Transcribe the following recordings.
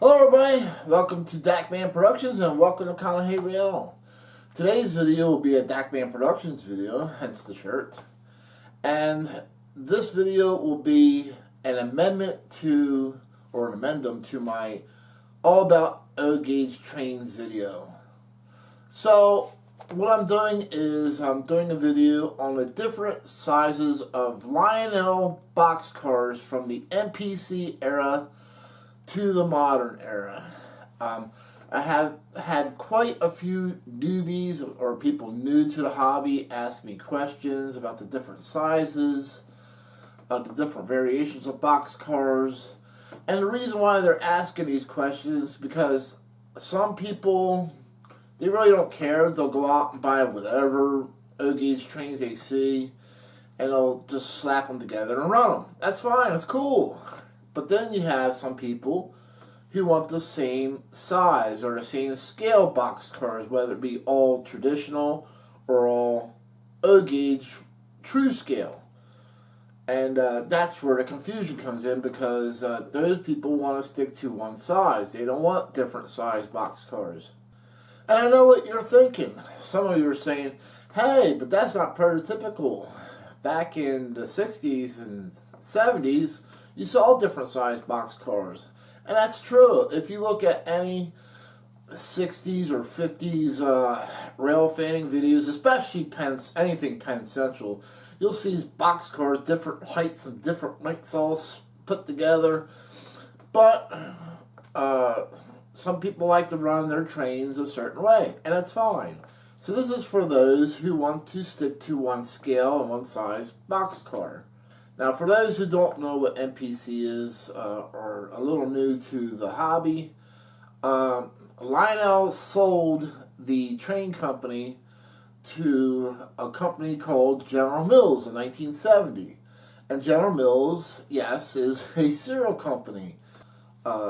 Hello everybody, welcome to Dakman Productions and welcome to Hey Real. Today's video will be a Dakman Productions video, hence the shirt. And this video will be an amendment to, or an addendum to my All About O-Gauge Trains video. So, what I'm doing is I'm doing a video on the different sizes of Lionel Box Cars from the MPC era to the modern era. I have had quite a few newbies or people new to the hobby ask me questions about the different sizes, the different variations of box cars. And the reason why they're asking these questions is because some people, they really don't care. They'll go out and buy whatever O-Gauge trains they see and they'll just slap them together and run them. That's fine, it's cool. But then you have some people who want the same size or the same scale box cars, whether it be all traditional or all O-Gauge true scale. And that's where the confusion comes in, because those people want to stick to one size. They don't want different size box cars. And I know what you're thinking. Some of you are saying, hey, but that's not prototypical. Back in the 60s and 70s, you saw different size box cars. And that's true. If you look at any 60s or 50s rail fanning videos, especially anything Penn Central, you'll see box cars, different heights and different lengths all put together. But some people like to run their trains a certain way, and that's fine. So this is for those who want to stick to one scale and one size box car. Now, for those who don't know what MPC is, or a little new to the hobby, Lionel sold the train company to a company called General Mills in 1970. And General Mills, yes, is a cereal company.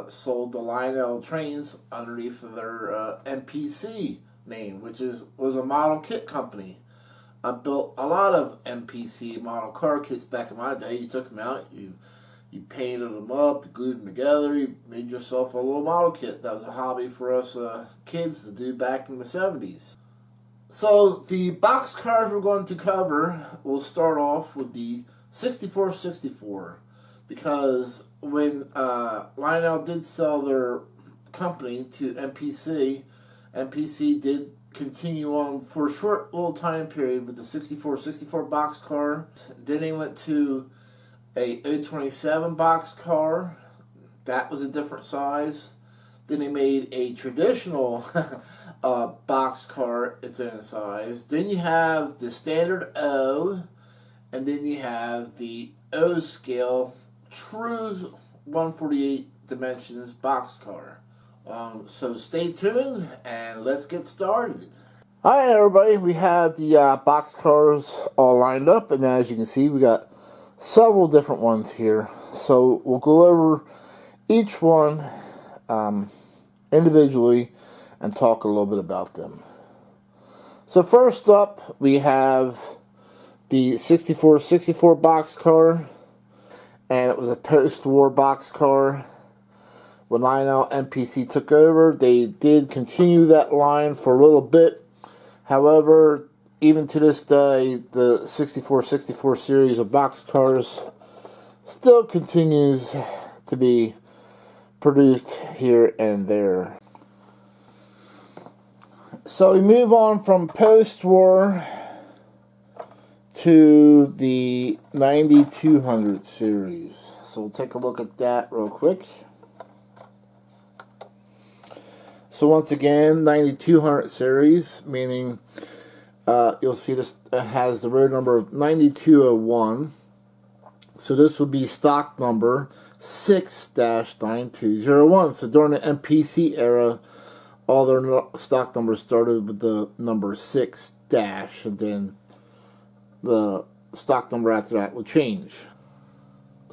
Sold the Lionel trains underneath of their MPC name, which was a model kit company. I built a lot of MPC model car kits back in my day. You took them out, you painted them up, you glued them together, you made yourself a little model kit. That was a hobby for us kids to do back in the 70s. So the box cars we're going to cover, we'll start off with the 6464, because when Lionel did sell their company to MPC, MPC did continue on for a short little time period with the 64 box car. Then they went to a 027 box car. That was a different size. Then they made a traditional box car its own size. Then you have the standard O, and then you have the O scale true 148 dimensions box car. So stay tuned and let's get started. Alright everybody, we have the box cars all lined up, and as you can see we got several different ones here. So we'll go over each one individually and talk a little bit about them. So first up we have the 64 box car, and it was a post-war box car. When Lionel MPC took over, they did continue that line for a little bit. However, even to this day, the 64 series of box cars still continues to be produced here and there. So we move on from post-war to the 9200 series. So we'll take a look at that real quick. So once again, 9200 series, meaning you'll see this has the road number of 9201. So this would be stock number 6-9201. So during the MPC era, all their stock numbers started with the number 6 dash, and then the stock number after that will change.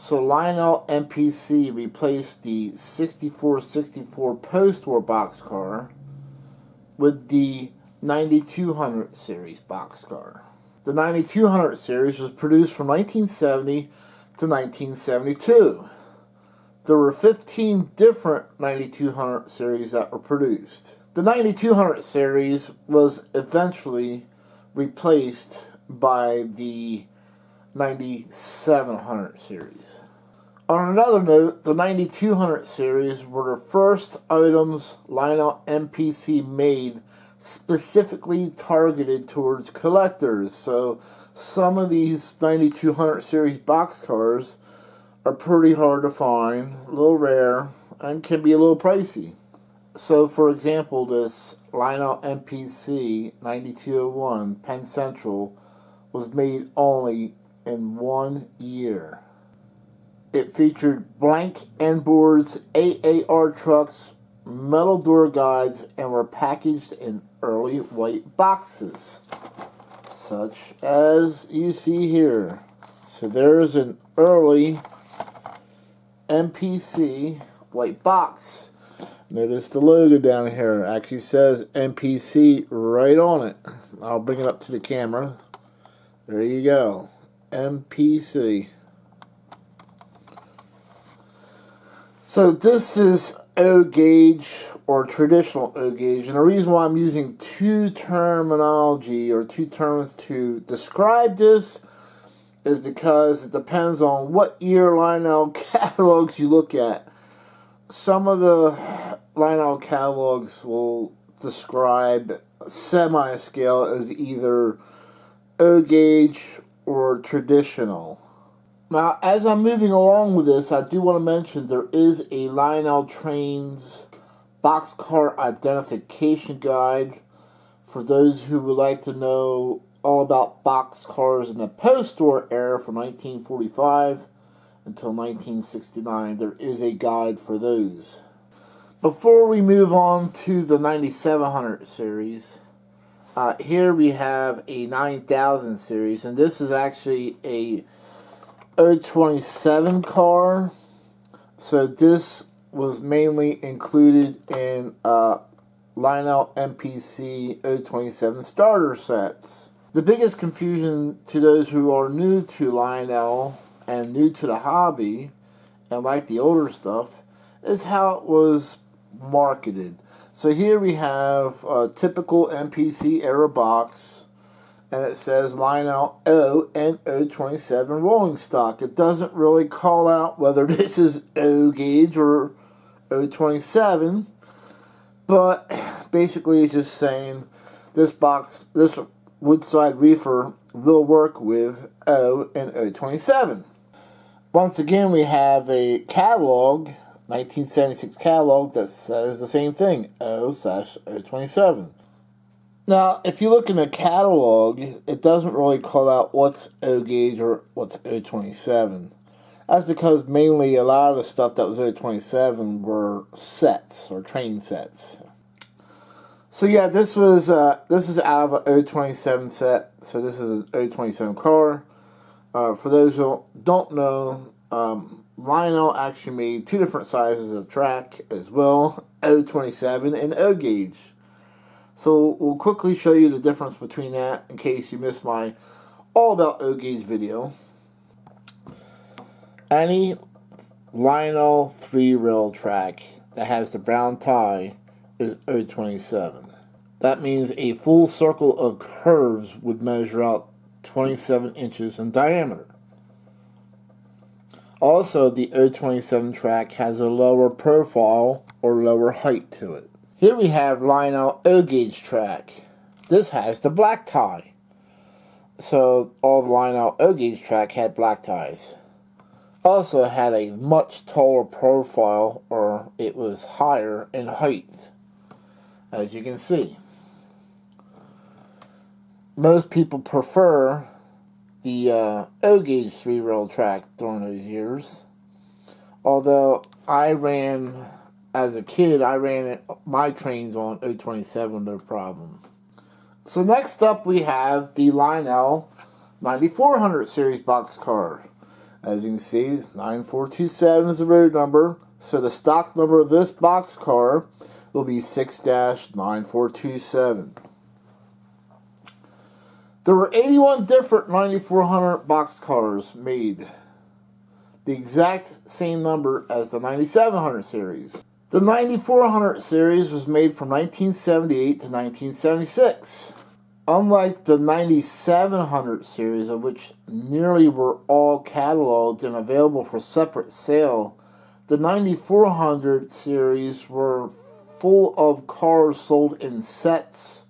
So Lionel MPC replaced the 64 post-war box car with the 9200 series box car. The 9200 series was produced from 1970 to 1972. there were 15 different 9200 series that were produced. The 9200 series was eventually replaced by the 9700 series. On another note, the 9200 series were the first items Lionel MPC made specifically targeted towards collectors. So some of these 9200 series boxcars are pretty hard to find, a little rare, and can be a little pricey. So for example, this Lionel MPC 9201 Penn Central was made only in 1 year. It featured blank end boards, AAR trucks, metal door guides, and were packaged in early white boxes, such as you see here. So there's an early MPC white box. Notice the logo down here. It actually says MPC right on it. I'll bring it up to the camera. There you go. MPC. So this is O gauge or traditional O gauge, and the reason why I'm using two terminology or two terms to describe this is because it depends on what year Lionel catalogs you look at. Some of the Lionel catalogs will describe semi-scale as either O gauge or traditional. Now, as I'm moving along with this, I do want to mention there is a Lionel Trains boxcar identification guide for those who would like to know all about boxcars in the post-war era from 1945 until 1969. There is a guide for those. Before we move on to the 9700 series, here we have a 9000 series, and this is actually a 027 car. So this was mainly included in Lionel MPC 027 starter sets. The biggest confusion to those who are new to Lionel and new to the hobby and like the older stuff is how it was marketed. So here we have a typical MPC era box, and it says Lionel O and 027 rolling stock. It doesn't really call out whether this is O gauge or 027, but basically it's just saying this Woodside reefer will work with O and 027. Once again, we have a catalog, 1976 catalog, that says the same thing, O/027. Now, if you look in the catalog, it doesn't really call out what's O gauge or what's 027. That's because mainly a lot of the stuff that was 027 were sets or train sets. So yeah, this is out of a 027 set. So this is an 027 car. For those who don't know, Lionel actually made two different sizes of track as well, 027 and O gauge. So we'll quickly show you the difference between that in case you missed my all about O gauge video. Any Lionel 3-rail track that has the brown tie is 027. That means a full circle of curves would measure out 27 inches in diameter. Also, the 027 track has a lower profile or lower height to it. Here we have Lionel O gauge track. This has the black tie. So all the Lionel O gauge track had black ties. Also had a much taller profile, or it was higher in height, as you can see. Most people prefer the O gauge 3-rail track during those years. Although as a kid, I ran my trains on 027, no problem. So next up we have the Lionel 9400 series boxcar. As you can see, 9427 is the road number. So the stock number of this boxcar will be 6-9427. There were 81 different 9400 boxcars made the exact same number as the 9700 series. The 9400 series was made from 1978 to 1976. Unlike the 9700 series, of which nearly were all cataloged and available for separate sale, the 9400 series were full of cars sold in sets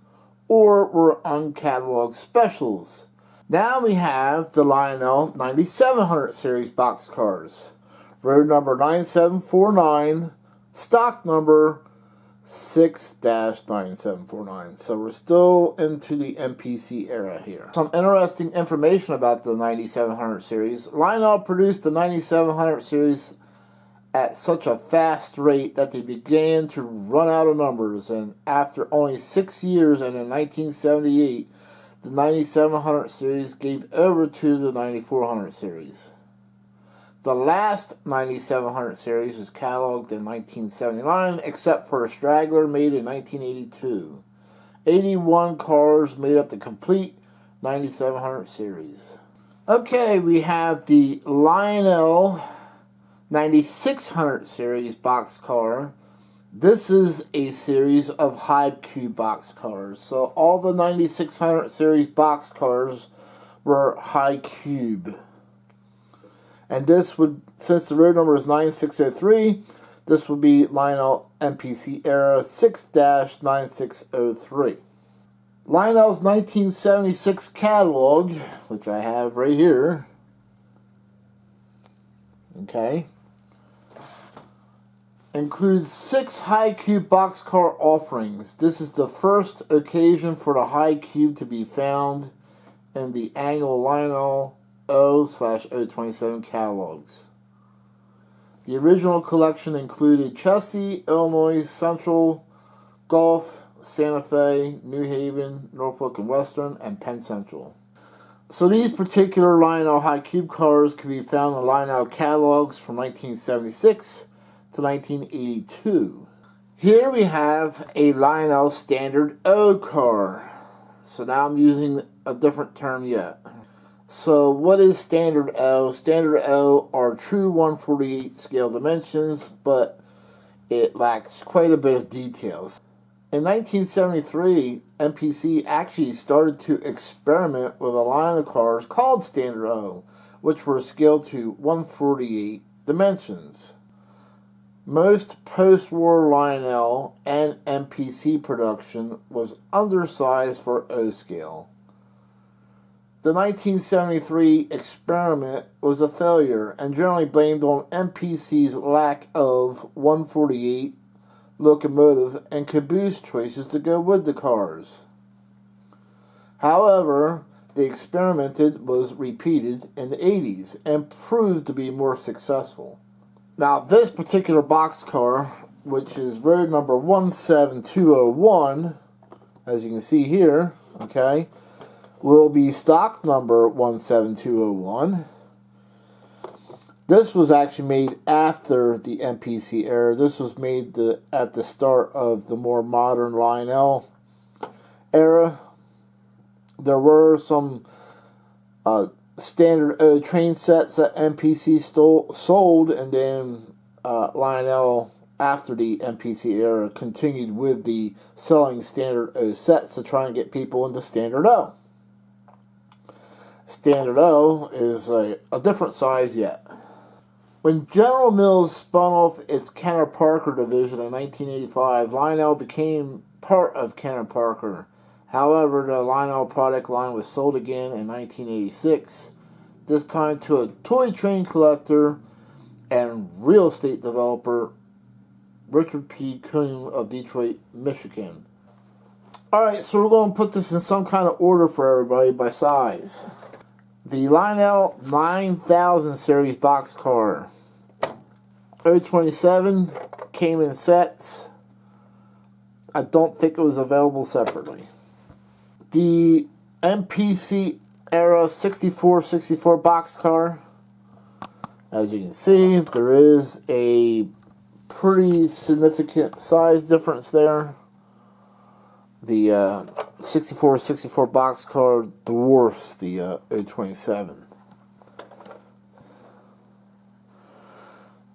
or were uncatalogued specials. Now we have the Lionel 9700 series boxcars. Road number 9749, stock number 6-9749. So we're still into the MPC era here. Some interesting information about the 9700 series. Lionel produced the 9700 series at such a fast rate that they began to run out of numbers, and after only 6 years and in 1978, the 9700 series gave over to the 9400 series. The last 9700 series was cataloged in 1979, except for a straggler made in 1982. 81 cars made up the complete 9700 series. Okay, we have the Lionel 9600 series boxcar. This is a series of high cube boxcars. So all the 9600 series boxcars were high cube. And this would, since the road number is 9603, this would be Lionel MPC era 6-9603. Lionel's 1976 catalog, which I have right here, okay, includes 6 high cube boxcar offerings. This is the first occasion for the high cube to be found in the annual Lionel O/027 catalogs. The original collection included Chelsea, Illinois, Central, Gulf, Santa Fe, New Haven, Norfolk and Western, and Penn Central. So these particular Lionel high cube cars can be found in Lionel catalogs from 1976 to 1982. Here we have a Lionel Standard O car. So now I'm using a different term yet. So what is Standard O? Standard O are true 1/48 scale dimensions, but it lacks quite a bit of details. In 1973, MPC actually started to experiment with a line of cars called Standard O, which were scaled to 1/48 dimensions. Most post-war Lionel and MPC production was undersized for O scale. The 1973 experiment was a failure and generally blamed on MPC's lack of 1/48 locomotive and caboose choices to go with the cars. However, the experiment was repeated in the 80s and proved to be more successful. Now, this particular boxcar, which is road number 17201, as you can see here, okay, will be stock number 17201. This was actually made after the MPC era. This was made at the start of the more modern Lionel era. There were some Standard O train sets that MPC sold, and then Lionel, after the MPC era, continued with the selling Standard O sets to try and get people into Standard O. Standard O is a different size yet. When General Mills spun off its Kenner Parker division in 1985, Lionel became part of Kenner Parker. However, the Lionel product line was sold again in 1986, this time to a toy train collector and real estate developer, Richard P. Kuhn of Detroit, Michigan. Alright, so we're going to put this in some kind of order for everybody by size. The Lionel 9000 series boxcar. 027 came in sets. I don't think it was available separately. The MPC era 6464 boxcar. As you can see, there is a pretty significant size difference there. The 6464 boxcar dwarfs the 027.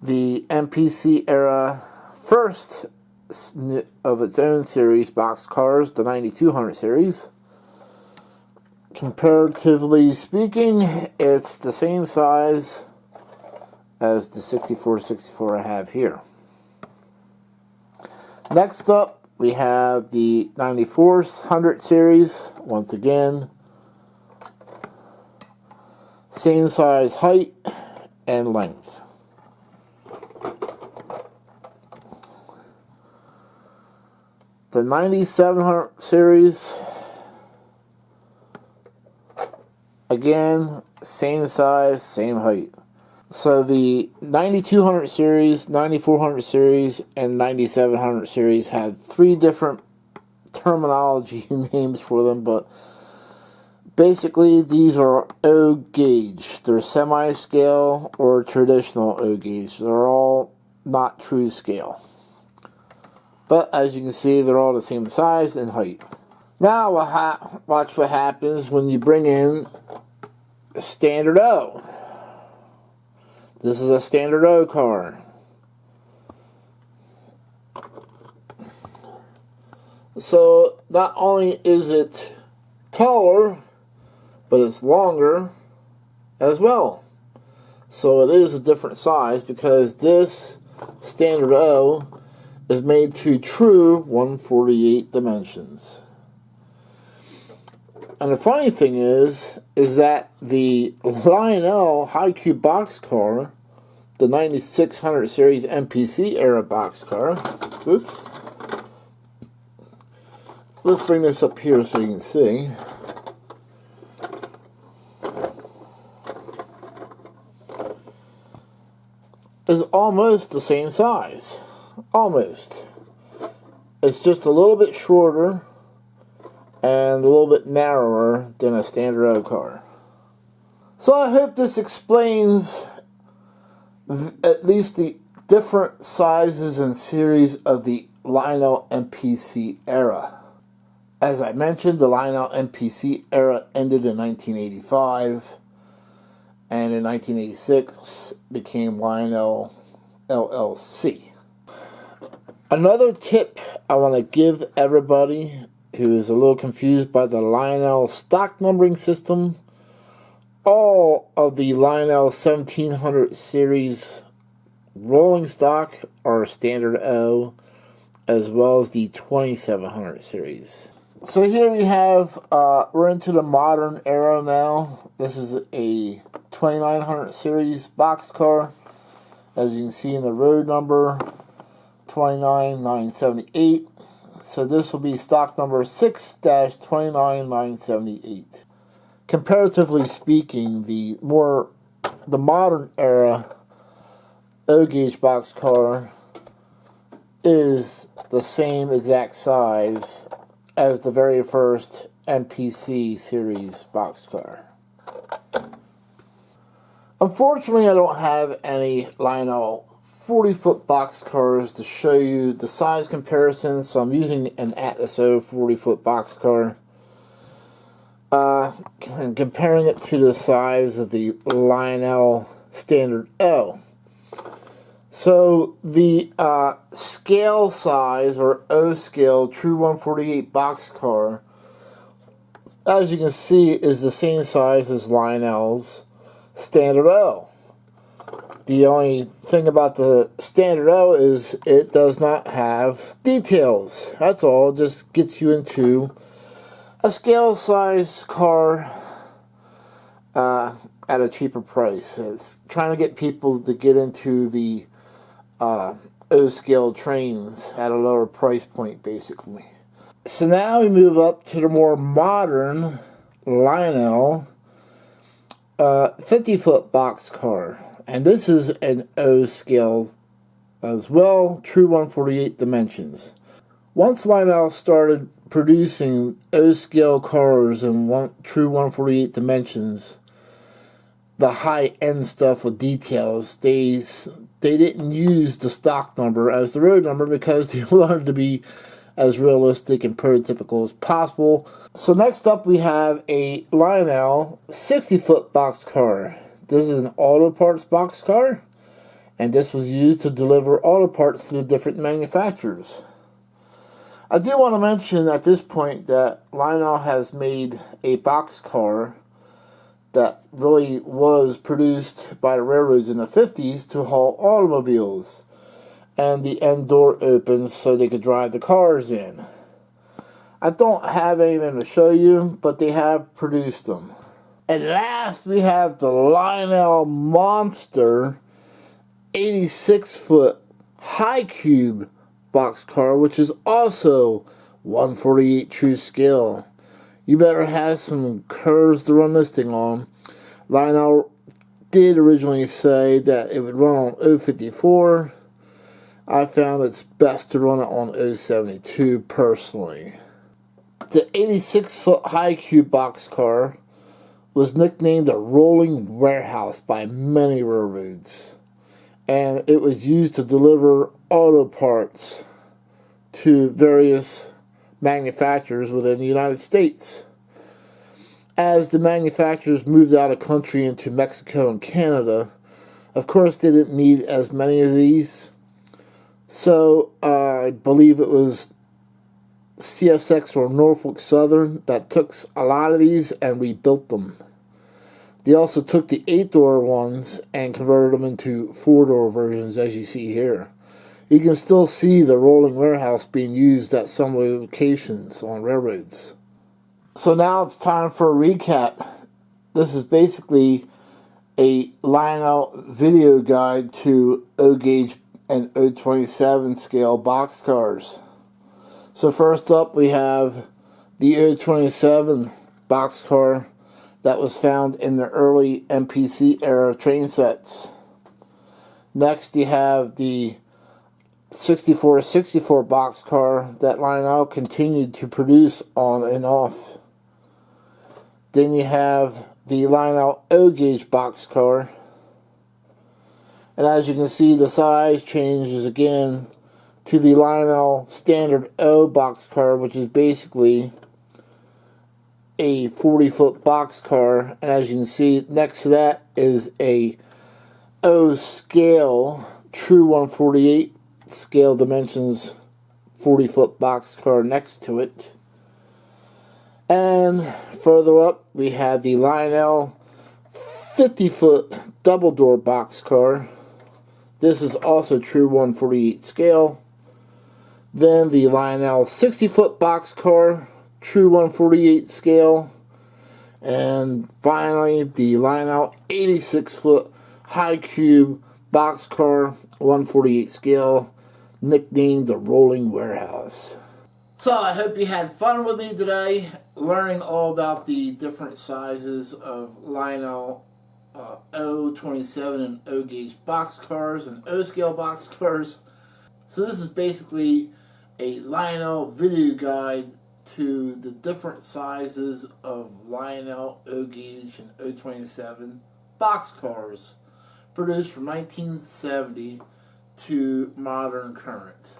the MPC era first of its own series box cars, the 9200 series. Comparatively speaking, it's the same size as the 6464 I have here. Next up, we have the 9400 series. Once again, same size, height, and length. The 9700 series, again, same size, same height. So the 9200 series, 9400 series, and 9700 series had three different terminology names for them, but basically these are O gauge. They're semi-scale or traditional O gauge. They're all not true scale. But as you can see, they're all the same size and height. Now watch what happens when you bring in standard O. This is a standard O car. So not only is it taller, but it's longer as well. So it is a different size because this standard O is made to true 148 dimensions. And the funny thing is that the Lionel High Cube box car, the 9600 series MPC era box car, oops, let's bring this up here so you can see. Is almost the same size. Almost. It's just a little bit shorter and a little bit narrower than a standard O car. So I hope this explains at least the different sizes and series of the Lionel MPC era. As I mentioned, the Lionel MPC era ended in 1985, and in 1986 became Lionel LLC. Another tip I want to give everybody who is a little confused by the Lionel stock numbering system: all of the Lionel 1700 series rolling stock are standard O, as well as the 2700 series. So here we have, we're into the modern era now. This is a 2900 series box car. As you can see in the road number, 29978. So this will be stock number 6-29978. Comparatively speaking, the modern era O gauge box car is the same exact size as the very first MPC series box car. Unfortunately, I don't have any Lionel 40-foot box cars to show you the size comparison, so I'm using an Atlas O 40-foot box car and comparing it to the size of the Lionel Standard O. So the scale size, or O scale, true 148 box car, as you can see, is the same size as Lionel's Standard O. The only thing about the Standard O is it does not have details. That's all. It just gets you into a scale size car at a cheaper price. It's trying to get people to get into the O-scale trains at a lower price point, basically. So now we move up to the more modern Lionel 50-foot box car. And this is an O-scale as well, true 148 dimensions. Once Lionel started producing O-scale cars in true 148 dimensions, the high-end stuff with details, they didn't use the stock number as the road number because they wanted to be as realistic and prototypical as possible. So next up we have a Lionel 60-foot box car. This is an auto parts box car, and this was used to deliver auto parts to the different manufacturers. I do want to mention at this point that Lionel has made a box car that really was produced by the railroads in the 50s to haul automobiles, and the end door opens so they could drive the cars in. I don't have anything to show you, but they have produced them. And last we have the Lionel Monster 86-foot high cube boxcar, which is also 1/48 true scale. You better have some curves to run this thing on. Lionel did originally say that it would run on 054. I found it's best to run it on 072 personally. The 86-foot high cube boxcar was nicknamed the Rolling Warehouse by many railroads, and it was used to deliver auto parts to various manufacturers within the United States. As the manufacturers moved out of country into Mexico and Canada, of course they didn't need as many of these, so I believe it was CSX or Norfolk Southern that took a lot of these and rebuilt them. They also took the 8-door ones and converted them into 4-door versions, as you see here. You can still see the rolling warehouse being used at some locations on railroads. So now it's time for a recap. This is basically a Lionel video guide to O-gauge and O27 scale boxcars. So first up we have the O27 boxcar that was found in the early MPC era train sets. Next you have the 6464 boxcar that Lionel continued to produce on and off. Then you have the Lionel O-gauge boxcar. And as you can see, the size changes again to the Lionel standard O boxcar, which is basically a 40-foot boxcar. And as you can see, next to that is a O scale, true 1/48 scale dimensions 40-foot boxcar next to it. And further up, we have the Lionel 50-foot double-door boxcar. This is also true 1/48 scale. Then the Lionel 60-foot boxcar, true 1/48 scale. And finally, the Lionel 86-foot high cube boxcar, 1/48 scale, nicknamed the Rolling Warehouse. So I hope you had fun with me today, learning all about the different sizes of Lionel O27 and O-gauge boxcars and O-scale boxcars. So this is basically a Lionel video guide to the different sizes of Lionel O-gauge and O27 boxcars produced from 1970 to modern current.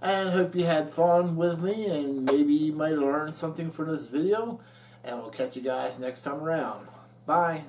And hope you had fun with me, and maybe you might have learned something from this video, and we'll catch you guys next time around. Bye.